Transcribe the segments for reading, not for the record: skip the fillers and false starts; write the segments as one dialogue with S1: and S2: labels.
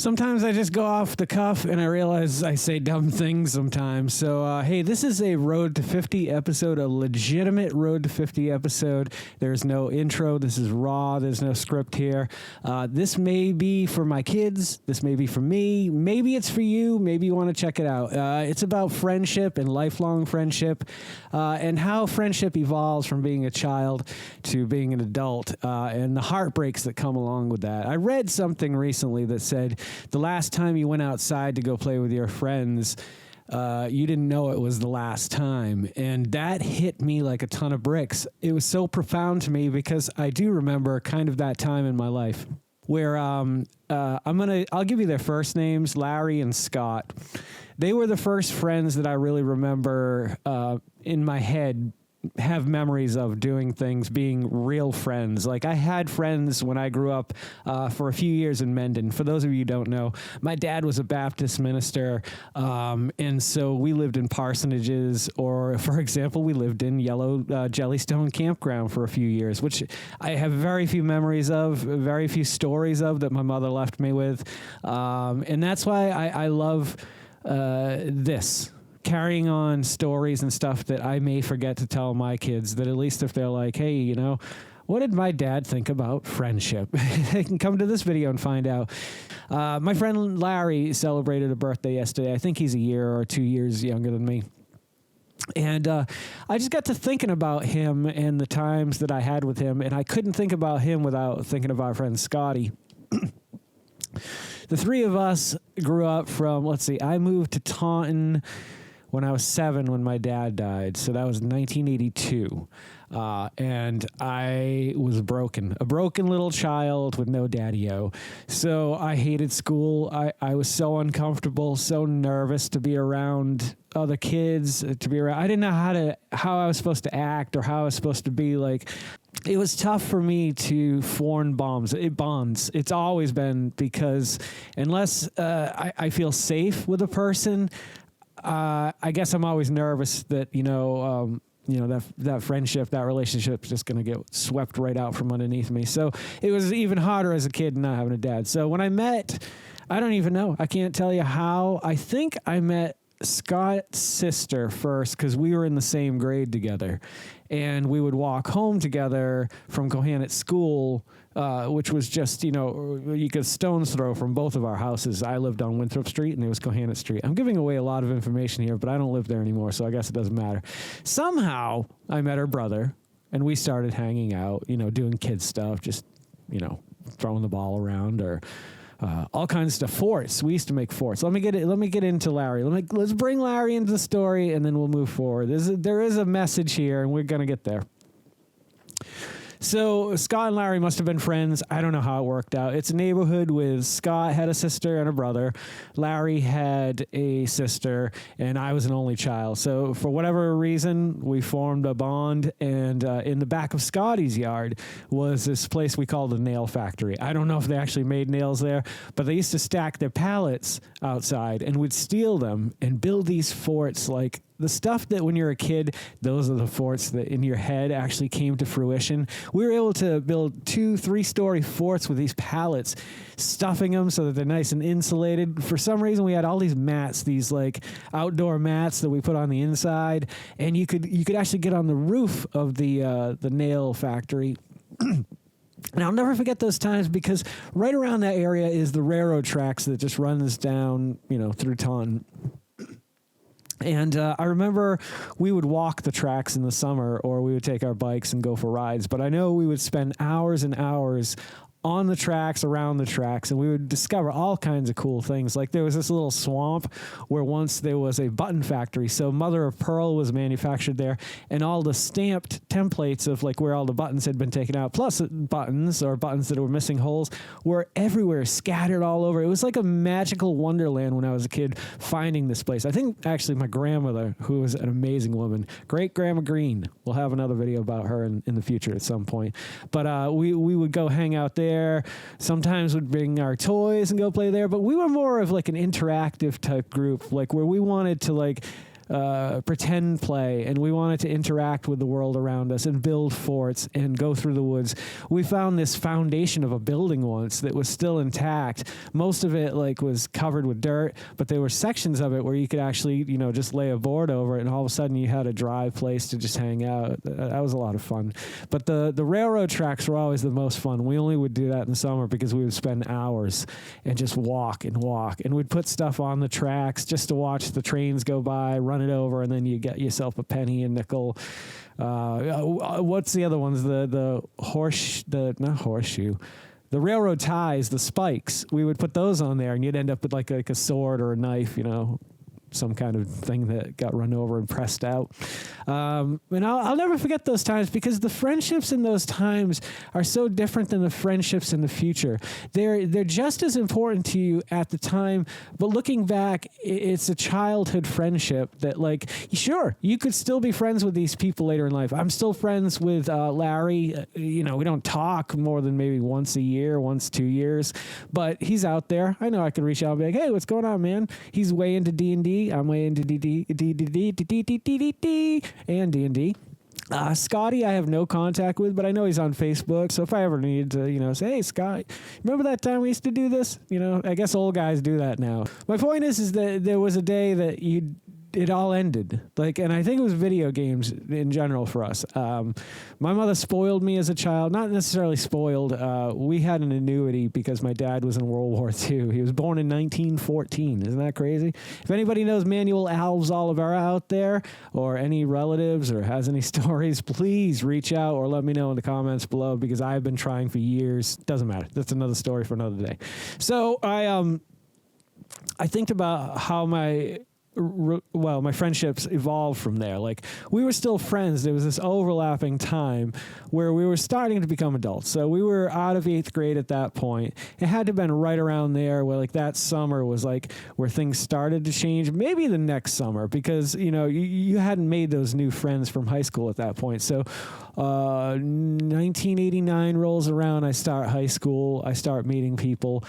S1: Sometimes I just go off the cuff and I realize I say dumb things sometimes. So, hey, this is a Road to 50 episode, a legitimate Road to 50 episode. There's no intro. This is raw. There's no script here. This may be for my kids. This may be for me. Maybe it's for you. Maybe you want to check it out. It's about friendship and lifelong friendship and how friendship evolves from being a child to being an adult and the heartbreaks that come along with that. I read something recently that said, the last time you went outside to go play with your friends, you didn't know it was the last time. And that hit me like a ton of bricks. It was so profound to me because I do remember kind of that time in my life where I'll give you their first names, Larry and Scott. They were the first friends that I really remember in my head have memories of doing things, being real friends. Like I had friends when I grew up for a few years in Mendon. For those of you who don't know, my dad was a Baptist minister. And so we lived in parsonages, or for example, we lived in Yellow Jellystone Campground for a few years, which I have very few memories of, very few stories of that my mother left me with. And that's why I love this. Carrying on stories and stuff that I may forget to tell my kids, that at least if they're like, hey, you know, what did my dad think about friendship? They can come to this video and find out. My friend Larry celebrated a birthday yesterday. I think he's a year or 2 years younger than me. And I just got to thinking about him and the times that I had with him, and I couldn't think about him without thinking about our friend Scotty. The three of us grew up from, I moved to Taunton when I was 7 when my dad died. So that was 1982. And I was a broken little child with no daddy-o. So I hated school. I was so uncomfortable, so nervous to be around other kids, to be around. I didn't know how I was supposed to act or how I was supposed to be. Like, it was tough for me to form bonds. It's always been, because unless I feel safe with a person, I guess I'm always nervous that, that friendship, that relationship is just going to get swept right out from underneath me. So it was even harder as a kid not having a dad. So when I met, I don't even know. I can't tell you how. I think I met Scott's sister first because we were in the same grade together. And we would walk home together from Kohannet School, which was just, you could stone's throw from both of our houses. I lived on Winthrop Street and it was Kohannet Street. I'm giving away a lot of information here, but I don't live there anymore, so I guess it doesn't matter. Somehow I met her brother and we started hanging out, doing kid stuff, just, throwing the ball around or all kinds of stuff. Forts. We used to make forts. Let me get into Larry. Let's bring Larry into the story, and then we'll move forward. There is a message here, and we're gonna get there. So Scott and Larry must have been friends. I don't know how it worked out. It's a neighborhood with Scott had a sister and a brother. Larry had a sister, and I was an only child. So for whatever reason, we formed a bond, and in the back of Scotty's yard was this place we called the Nail Factory. I don't know if they actually made nails there, but they used to stack their pallets outside and would steal them and build these forts, like the stuff that when you're a kid, those are the forts that in your head actually came to fruition. We were able to build 2-3-story forts with these pallets, stuffing them so that they're nice and insulated. For some reason, we had all these mats, these like outdoor mats that we put on the inside, and you could actually get on the roof of the nail factory. And I'll never forget those times because right around that area is the railroad tracks that just runs down, through Taunton. And I remember we would walk the tracks in the summer, or we would take our bikes and go for rides. But I know we would spend hours and hours on the tracks, around the tracks, and we would discover all kinds of cool things. Like there was this little swamp where once there was a button factory. So mother of pearl was manufactured there, and all the stamped templates of like where all the buttons had been taken out, plus buttons or buttons that were missing holes, were everywhere, scattered all over. It was like a magical wonderland when I was a kid finding this place. I think actually my grandmother, who was an amazing woman, Great Grandma Green, we'll have another video about her in the future at some point. But we would go hang out there. Sometimes we'd bring our toys and go play there, but we were more of like an interactive type group, like where we wanted to like pretend play, and we wanted to interact with the world around us and build forts and go through the woods. We found this foundation of a building once that was still intact. Most of it like was covered with dirt, but there were sections of it where you could actually, just lay a board over it, and all of a sudden you had a dry place to just hang out. That was a lot of fun. But the railroad tracks were always the most fun. We only would do that in the summer because we would spend hours and just walk, and we'd put stuff on the tracks just to watch the trains go by, run it over, and then you get yourself a penny, a nickel. What's the other ones? Not horseshoe. The railroad ties, the spikes. We would put those on there, and you'd end up with like a sword or a knife, some kind of thing that got run over and pressed out. And I'll never forget those times, because the friendships in those times are so different than the friendships in the future. They're just as important to you at the time, but looking back, it's a childhood friendship that, like, sure, you could still be friends with these people later in life. I'm still friends with Larry. We don't talk more than maybe once a year, once 2 years, but he's out there. I know I can reach out and be like, hey, what's going on, man? He's way into D&D. I'm way into D&D and D&D. Scotty, I have no contact with, but I know he's on Facebook. So if I ever need to, say, hey, Scott, remember that time we used to do this? I guess old guys do that now. My point is that there was a day that it all ended. And I think it was video games in general for us. My mother spoiled me as a child, not necessarily spoiled. We had an annuity because my dad was in World War II. He was born in 1914. Isn't that crazy? If anybody knows Manuel Alves Oliveira out there, or any relatives, or has any stories, please reach out or let me know in the comments below, because I've been trying for years. Doesn't matter. That's another story for another day. So I think about how my friendships evolved from there. We were still friends. There was this overlapping time where we were starting to become adults. So we were out of 8th grade at that point. It had to have been right around there where that summer was where things started to change. Maybe the next summer, because, you hadn't made those new friends from high school at that point. So 1989 rolls around. I start high school. I start meeting people.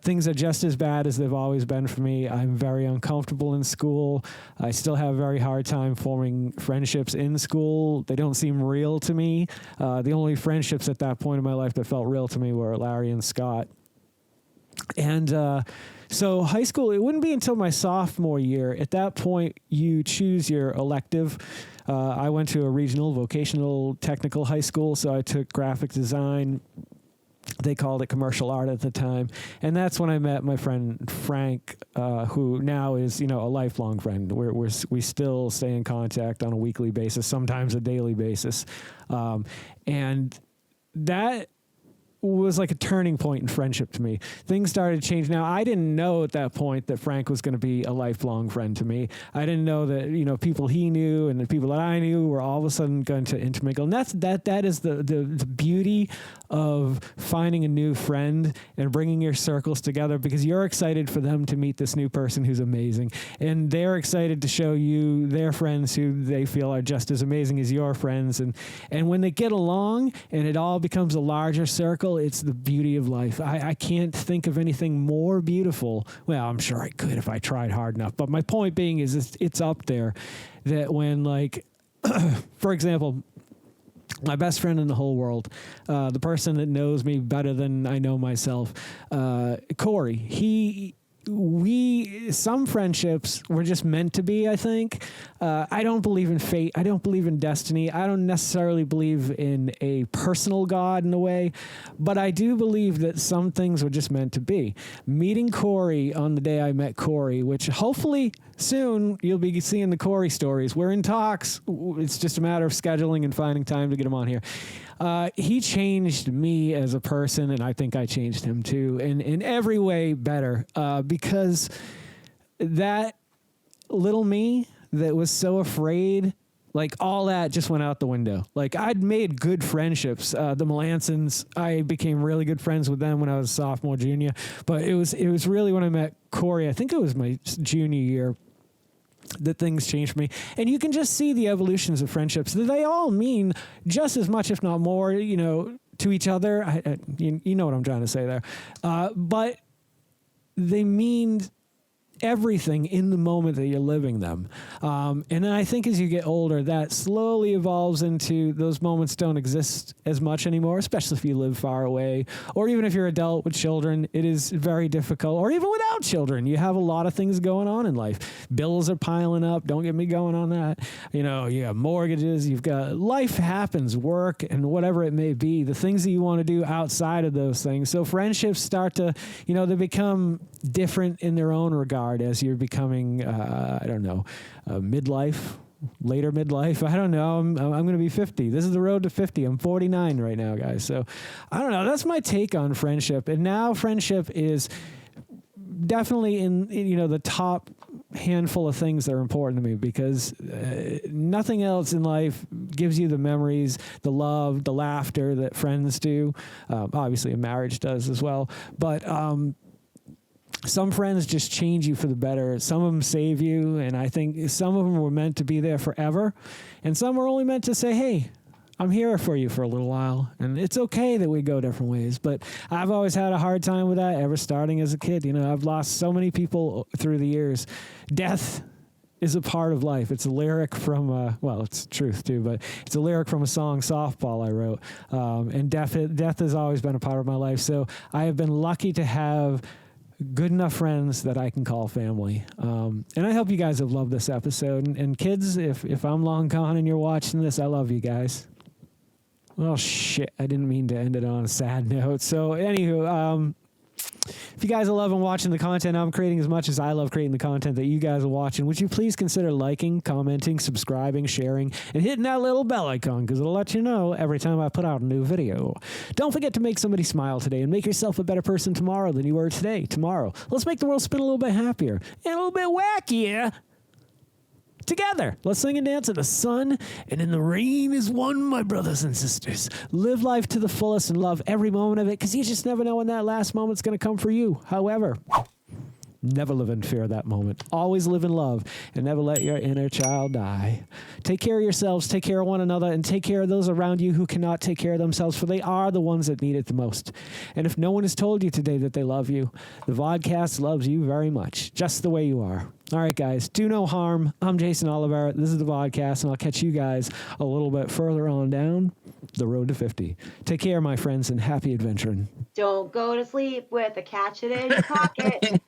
S1: Things are just as bad as they've always been for me. I'm very uncomfortable in school. I still have a very hard time forming friendships in school. They don't seem real to me. The only friendships at that point in my life that felt real to me were Larry and Scott. And so high school, it wouldn't be until my sophomore year. At that point, you choose your elective. I went to a regional vocational technical high school, so I took graphic design. They called it commercial art at the time. And that's when I met my friend Frank, who now is, a lifelong friend. We still stay in contact on a weekly basis, sometimes a daily basis. And that was like a turning point in friendship to me. Things started to change. Now, I didn't know at that point that Frank was going to be a lifelong friend to me. I didn't know that, people he knew and the people that I knew were all of a sudden going to intermingle. And that is the beauty of finding a new friend and bringing your circles together, because you're excited for them to meet this new person who's amazing. And they're excited to show you their friends who they feel are just as amazing as your friends. And when they get along and it all becomes a larger circle, it's the beauty of life. I can't think of anything more beautiful. Well, I'm sure I could if I tried hard enough. But my point being is it's up there that when, for example, my best friend in the whole world, the person that knows me better than I know myself, Corey, some friendships were just meant to be, I think. I don't believe in fate. I don't believe in destiny. I don't necessarily believe in a personal God in a way, but I do believe that some things were just meant to be. Meeting Corey on the day I met Corey, which hopefully soon you'll be seeing the Corey stories. We're in talks. It's just a matter of scheduling and finding time to get him on here. He changed me as a person, and I think I changed him too, in every way better, because that little me that was so afraid, all that just went out the window. I'd made good friendships. The Melansons, I became really good friends with them when I was a sophomore, junior, but it was really when I met Corey, I think it was my junior year, that things changed for me. And you can just see the evolutions of friendships. They all mean just as much, if not more, to each other. You know what I'm trying to say there. But they mean everything in the moment that you're living them. And then I think as you get older, that slowly evolves into those moments don't exist as much anymore, especially if you live far away, or even if you're adult with children, it is very difficult, or even without children, you have a lot of things going on in life. Bills are piling up. Don't get me going on that. You know, you have mortgages, you've got life happens, work and whatever it may be, the things that you want to do outside of those things. So friendships start to, you know, they become different in their own regard as you're becoming, I don't know, midlife, later midlife. I don't know. I'm going to be 50. This is the road to 50. I'm 49 right now, guys. So I don't know. That's my take on friendship. And now friendship is definitely in you know, the top handful of things that are important to me, because nothing else in life gives you the memories, the love, the laughter that friends do. Obviously a marriage does as well. But, some friends just change you for the better. Some of them save you, and I think some of them were meant to be there forever, and some were only meant to say, hey, I'm here for you for a little while, and it's okay that we go different ways. But I've always had a hard time with that, ever starting as a kid. You know, I've lost so many people through the years. Death is a part of life. It's a lyric from, well, it's truth too, but it's a lyric from a song, Softball, I wrote. And death has always been a part of my life. So I have been lucky to have good enough friends that I can call family. And I hope you guys have loved this episode. And kids, if I'm long gone and you're watching this, I love you guys. Well, shit, I didn't mean to end it on a sad note. So anywho, if you guys are loving watching the content I'm creating as much as I love creating the content that you guys are watching, would you please consider liking, commenting, subscribing, sharing, and hitting that little bell icon, because it'll let you know every time I put out a new video. Don't forget to make somebody smile today and make yourself a better person tomorrow than you were today. Tomorrow, let's make the world spin a little bit happier and a little bit wackier. Together, let's sing and dance in the sun and in the rain is one, my brothers and sisters. Live life to the fullest and love every moment of it, because you just never know when that last moment's going to come for you. However, never live in fear of that moment. Always live in love and never let your inner child die. Take care of yourselves, take care of one another, and take care of those around you who cannot take care of themselves, for they are the ones that need it the most. And if no one has told you today that they love you, the Vodkast loves you very much, just the way you are. All right, guys, do no harm. I'm Geycen Oliver. This is the Vodkast, and I'll catch you guys a little bit further on down the road to 50. Take care, my friends, and happy adventuring.
S2: Don't go to sleep with a catch it in your pocket.